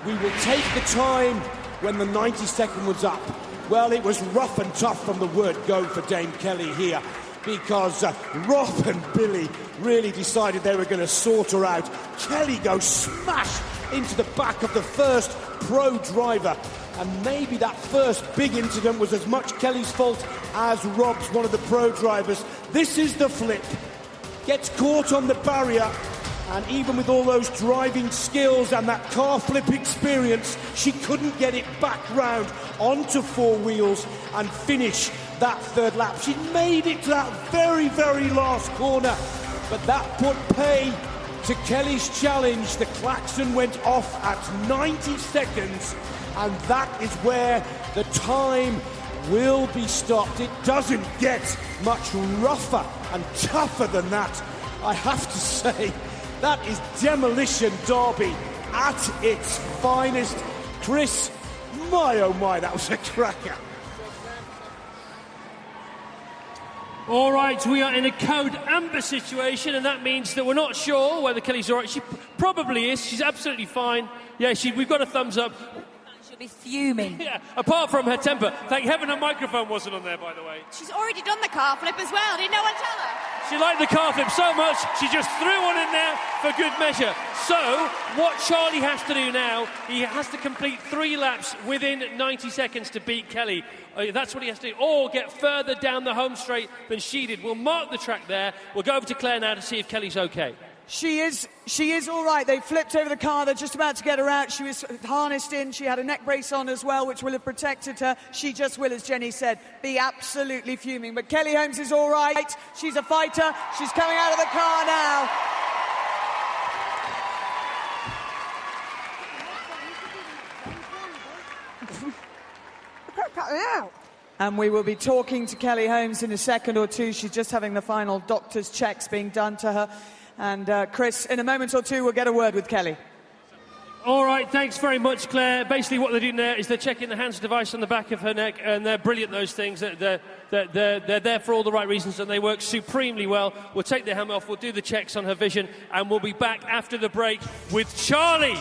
We will take the time when the 90 second was up. Well, it was rough and tough from the word go for Dame Kelly here. because Rob and Billy really decided they were going to sort her out. Kelly goes smash into the back of the first pro driver, and maybe that first big incident was as much Kelly's fault as Rob's, one of the pro drivers. This is the flip. Gets caught on the barrier, and even with all those driving skills and that car flip experience, she couldn't get it back round onto four wheels and finish that third lap. She made it to that very, very last corner, but that put pay to Kelly's challenge. The klaxon went off at 90 seconds, and that is where the time will be stopped. It doesn't get much rougher and tougher than that, I have to say. That is Demolition Derby at its finest. Chris, my oh my, that was a cracker. All right, we are in a code amber situation, and that means that we're not sure whether Kelly's all right. She probably is. She's absolutely fine. Yeah, we've got a thumbs up. She'll be fuming. Yeah, apart from her temper. Thank heaven her microphone wasn't on there, by the way. She's already done the car flip as well. Did no one tell her? She liked the car flip so much, she just threw one in there for good measure. So, what Charley has to do now, he has to complete 3 laps within 90 seconds to beat Kelly. That's what he has to do, or get further down the home straight than she did. We'll mark the track there. We'll go over to Claire now to see if Kelly's okay. She is all right. They flipped over the car. They're just about to get her out. She was harnessed in. She had a neck brace on as well, which will have protected her. She just will, as Jenny said, be absolutely fuming. But Kelly Holmes is all right. She's a fighter. She's coming out of the car now. And we will be talking to Kelly Holmes in a second or two. She's just having the final doctor's checks being done to her. And Chris, in a moment or two, we'll get a word with Kelly. All right, thanks very much, Claire. Basically, what they're doing there is they're checking the hands device on the back of her neck, and they're brilliant, those things. They're there for all the right reasons, and they work supremely well. We'll take the helmet off, we'll do the checks on her vision, and we'll be back after the break with Charley.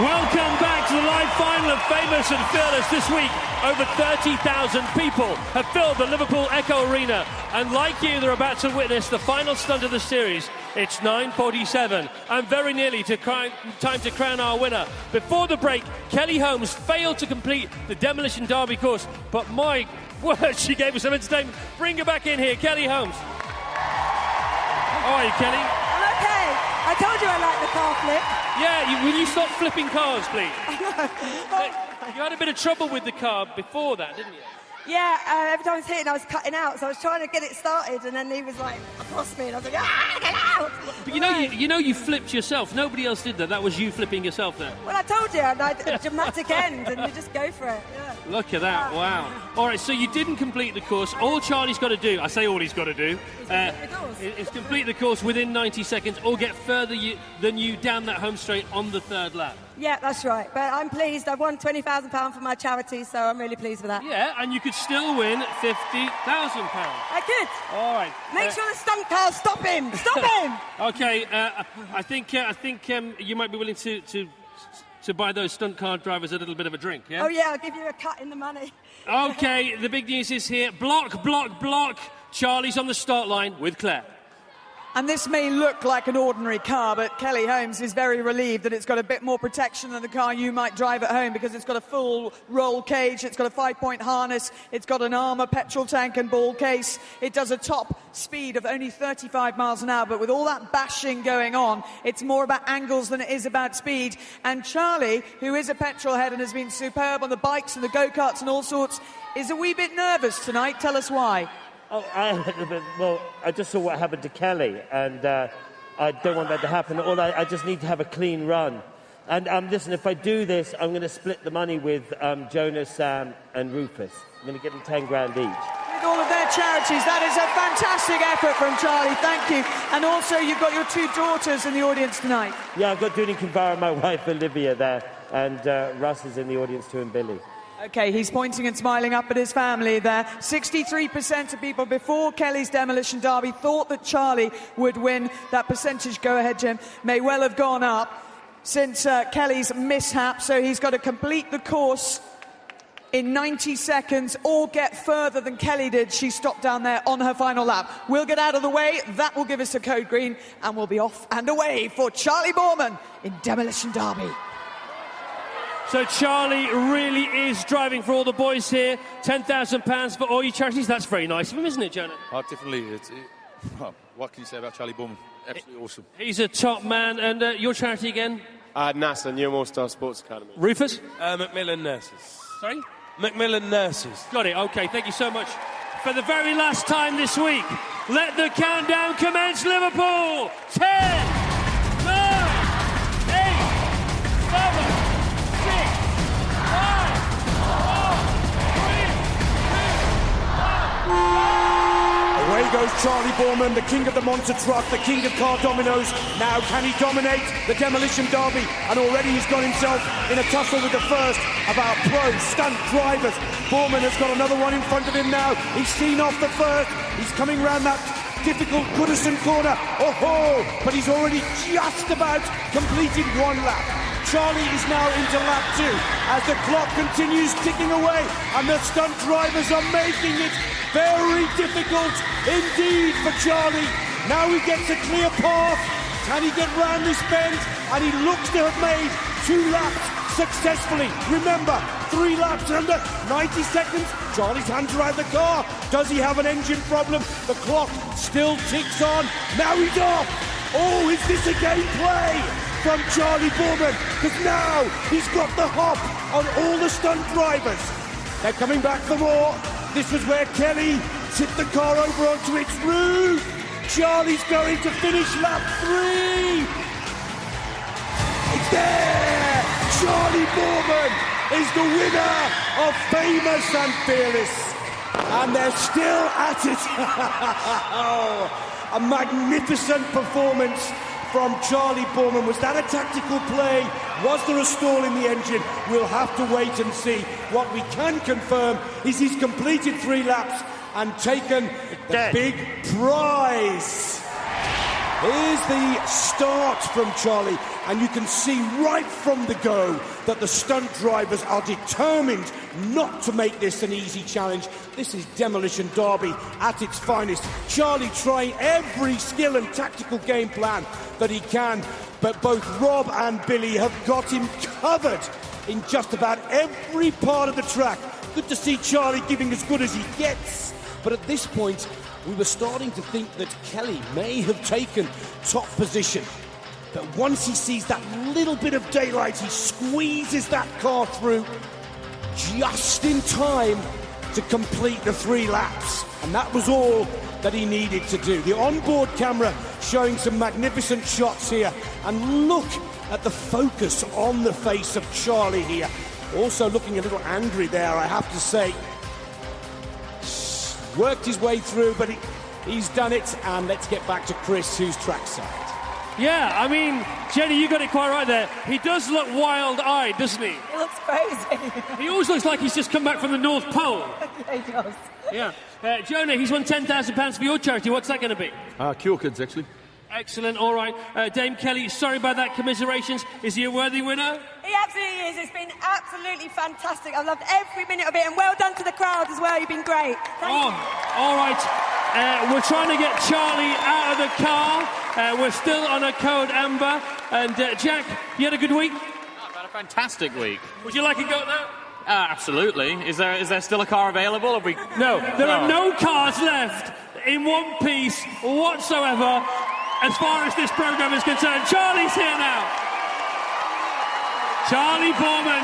Welcome back to the live final of Famous and Fearless. This week, over 30,000 people have filled the Liverpool Echo Arena. And like you, they're about to witness the final stunt of the series. It's 9:47 and very nearly time to crown our winner. Before the break, Kelly Holmes failed to complete the Demolition Derby course, but my word, she gave us some entertainment. Bring her back in here, Kelly Holmes. How are you, Kelly? I'm okay. I told you I like the car flip. Yeah, will you stop flipping cars, please? I know. You had a bit of trouble with the car before that, didn't you? Yeah, every time I was hitting, I was cutting out, so I was trying to get it started, and then he was like across me, and I was like, get out! But you know, you flipped yourself. Nobody else did that. That was you flipping yourself there. Well, I told you, a dramatic end, and you just go for it. Yeah. Look at that! Wow. All right, so you didn't complete the course. All Charley's got to do, I say all he's got to do, is complete the course within 90 seconds, or get further than you down that home straight on the third lap. Yeah, that's right. But I'm pleased. I've won £20,000 for my charity, so I'm really pleased with that. Yeah, and you could still win £50,000. I could. All right. Make sure the stunt car stop him. Stop him. Okay. I think you might be willing to buy those stunt car drivers a little bit of a drink. Yeah. Oh yeah, I'll give you a cut in the money. Okay. The big news is here. Block. Charley's on the start line with Claire. And this may look like an ordinary car, but Kelly Holmes is very relieved that it's got a bit more protection than the car you might drive at home, because it's got a full roll cage, it's got a 5-point harness, it's got an armour, petrol tank and ball case. It does a top speed of only 35 miles an hour, but with all that bashing going on, it's more about angles than it is about speed. And Charley, who is a petrol head and has been superb on the bikes and the go-karts and all sorts, is a wee bit nervous tonight. Tell us why. Oh, I just saw what happened to Kelly, and I don't want that to happen. I just need to have a clean run. And listen, if I do this, I'm going to split the money with Jonah, Sam, and Rufus. I'm going to give them 10 grand each. With all of their charities, that is a fantastic effort from Charley. Thank you. And also, you've got your 2 daughters in the audience tonight. Yeah, I've got Duny Kinvara, my wife Olivia there, and Russ is in the audience too, and Billy. Okay, he's pointing and smiling up at his family there. 63% of people before Kelly's Demolition Derby thought that Charley would win. That percentage, go ahead, Jim, may well have gone up since Kelly's mishap. So he's got to complete the course in 90 seconds or get further than Kelly did. She stopped down there on her final lap. We'll get out of the way. That will give us a code green, and we'll be off and away for Charley Boorman in Demolition Derby. So Charley really is driving for all the boys here. £10,000 for all your charities. That's very nice of him, isn't it, Jonah? Oh, definitely. Well, what can you say about Charley Boorman? Absolutely awesome. He's a top man. And your charity again? NASA, New All-Star Sports Academy. Rufus? Macmillan Nurses. Sorry? Macmillan Nurses. Got it. OK, thank you so much. For the very last time this week, let the countdown commence, Liverpool. 10, 9, 8, 7... Away goes Charley Boorman, the king of the monster truck, the king of car dominoes. Now can he dominate the Demolition Derby? And already he's got himself in a tussle with the first of our pro stunt drivers. Boorman has got another one in front of him now. He's seen off the first. He's coming round that difficult Goodison corner. Oh, but he's already just about completed one lap. Charley is now into lap 2 as the clock continues ticking away and the stunt drivers are making it very difficult indeed for Charley. Now he gets a clear path. Can he get round this bend? And he looks to have made 2 laps successfully. Remember, 3 laps under 90 seconds. Charley's hands are out the car. Does he have an engine problem? The clock still ticks on. Now he's off. Oh, is this a game play from Charley Boorman? Because now he's got the hop on all the stunt drivers. They're coming back for more. This was where Kelly tipped the car over onto its roof. Charley's going to finish lap 3. It's there! Charley Boorman is the winner of Famous and Fearless. And they're still at it. A magnificent performance from Charley Boorman. Was that a tactical play? Was there a stall in the engine? We'll have to wait and see. What we can confirm is he's completed 3 laps and taken the big prize. Here's the start from Charley, and you can see right from the go that the stunt drivers are determined not to make this an easy challenge. This is Demolition Derby at its finest. Charley trying every skill and tactical game plan that he can, but both Rob and Billy have got him covered in just about every part of the track. Good to see Charley giving as good as he gets, but at this point we were starting to think that Kelly may have taken top position. But once he sees that little bit of daylight, he squeezes that car through just in time to complete the 3 laps. And that was all that he needed to do. The onboard camera showing some magnificent shots here. And look at the focus on the face of Charley here. Also looking a little angry there, I have to say. Worked his way through, but he's done it. And let's get back to Chris, who's trackside. Yeah, I mean, Jenny, you got it quite right there. He does look wild-eyed, doesn't he? He looks crazy. He always looks like he's just come back from the North Pole. Yeah, he does. Yeah. Jonah, he's won £10,000 for your charity. What's that going to be? Cure Kids, actually. Excellent, all right. Dame Kelly, sorry about that, commiserations. Is he a worthy winner? He absolutely is. It's been absolutely fantastic. I've loved every minute of it, and well done to the crowd as well. You've been great. Thank you. All right. We're trying to get Charley out of the car. We're still on a code amber. And Jack, you had a good week? I've had a fantastic week. Would you like a go now? Absolutely. Is there still a car available? No, there are no cars left in one piece whatsoever as far as this programme is concerned. Charley's here now. Charley Boorman,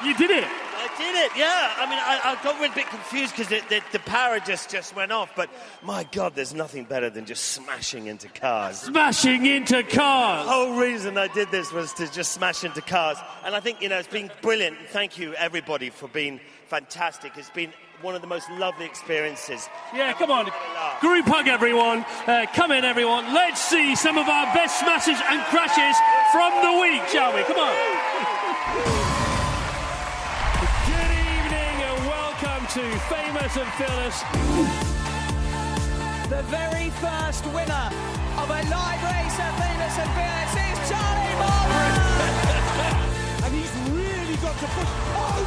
you did it. I did it, yeah. I mean, I got a bit confused because the power just went off, but my God, there's nothing better than just smashing into cars. Smashing into cars! The whole reason I did this was to just smash into cars. And I think, it's been brilliant. Thank you, everybody, for being fantastic. It's been one of the most lovely experiences. Yeah, come on. Group hug, everyone. Come in, everyone. Let's see some of our best smashes and crashes from the week, shall we? Come on. to Famous and Fearless. The very first winner of a live race at Famous and Fearless is Charley Boorman! And he's really got to push. Oh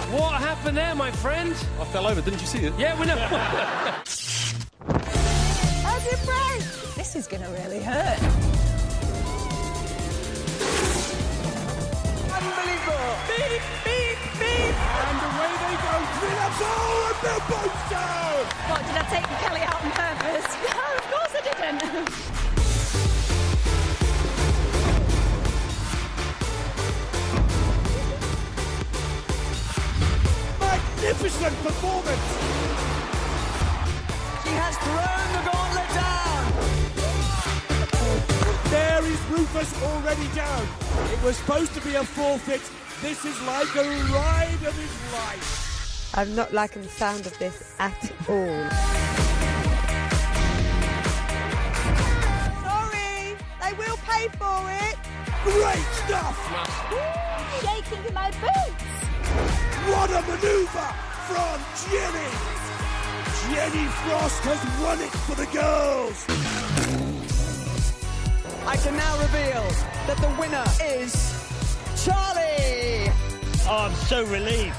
no! What happened there, my friend? I fell over, didn't you see it? Yeah, we know. How's your break? This is going to really hurt. Unbelievable! Beep, beep, beep! And away they go. 3 laps. Oh, and they're both down! What, did I take Kelly out on purpose? No, of course I didn't. Magnificent performance! She has thrown the gauntlet down! There is Rufus already down. It was supposed to be a forfeit. This is like a ride of his life. I'm not liking the sound of this at all. Sorry, they will pay for it. Great stuff! Shaking in my boots. What a manoeuvre from Jenny! Jenny Frost has won it for the girls! I can now reveal that the winner is Charley! Oh, I'm so relieved.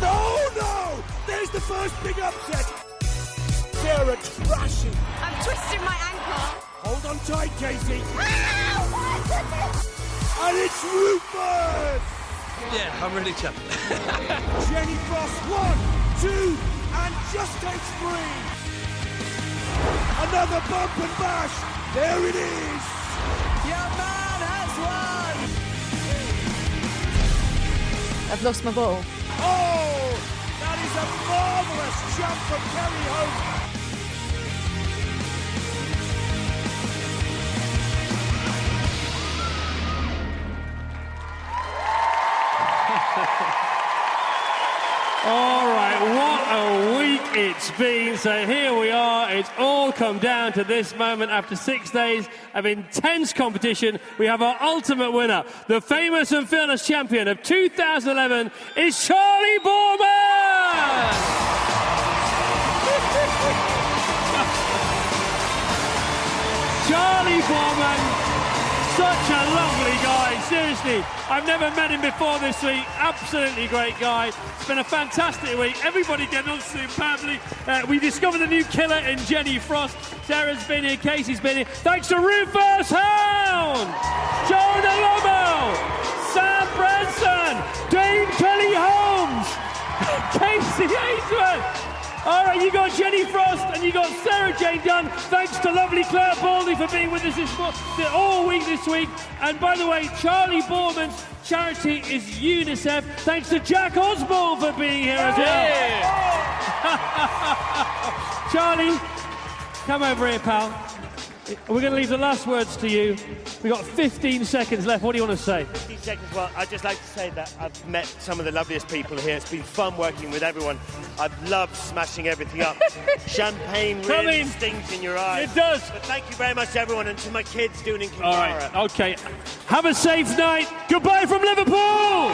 No! There's the first big upset! Sarah trashing. I'm twisting my ankle. Hold on tight, Kacey. And it's Rufus! Yeah, I'm really chuffed. Jenny Frost, 1, 2, and just takes 3. Another bump and bash. There it is. Your man has won. I've lost my ball. Oh, that is a marvellous jump from Kelly Holmes. All right, what a week it's been. So here we are. It's all come down to this moment after 6 days of intense competition. We have our ultimate winner. The Famous and Fearless champion of 2011 is Charley Boorman! Charley Boorman, such a lovely guy, seriously. I've never met him before this week. Absolutely great guy. It's been a fantastic week. Everybody getting on superbly. We discovered a new killer in Jenny Frost. Sarah's been here, Kacey's been here. Thanks to Rufus Hound, Jonah Lomu, Sam Branson, Dame Kelly Holmes, Kacey Ainsworth. All right, you got Jenny Frost and you got Sarah Jayne Dunn. Thanks to lovely Clare Balding for being with us all week this week. And by the way, Charley Boorman's charity is UNICEF. Thanks to Jack Osborne for being here as well. Charley, come over here, pal. We're going to leave the last words to you. We've got 15 seconds left. What do you want to say? 15 seconds. Well, I'd just like to say that I've met some of the loveliest people here. It's been fun working with everyone. I've loved smashing everything up. Champagne really stings in your eyes. It does. But thank you very much to everyone and to my kids doing in Kimbara. All right, okay. Have a safe night. Goodbye from Liverpool!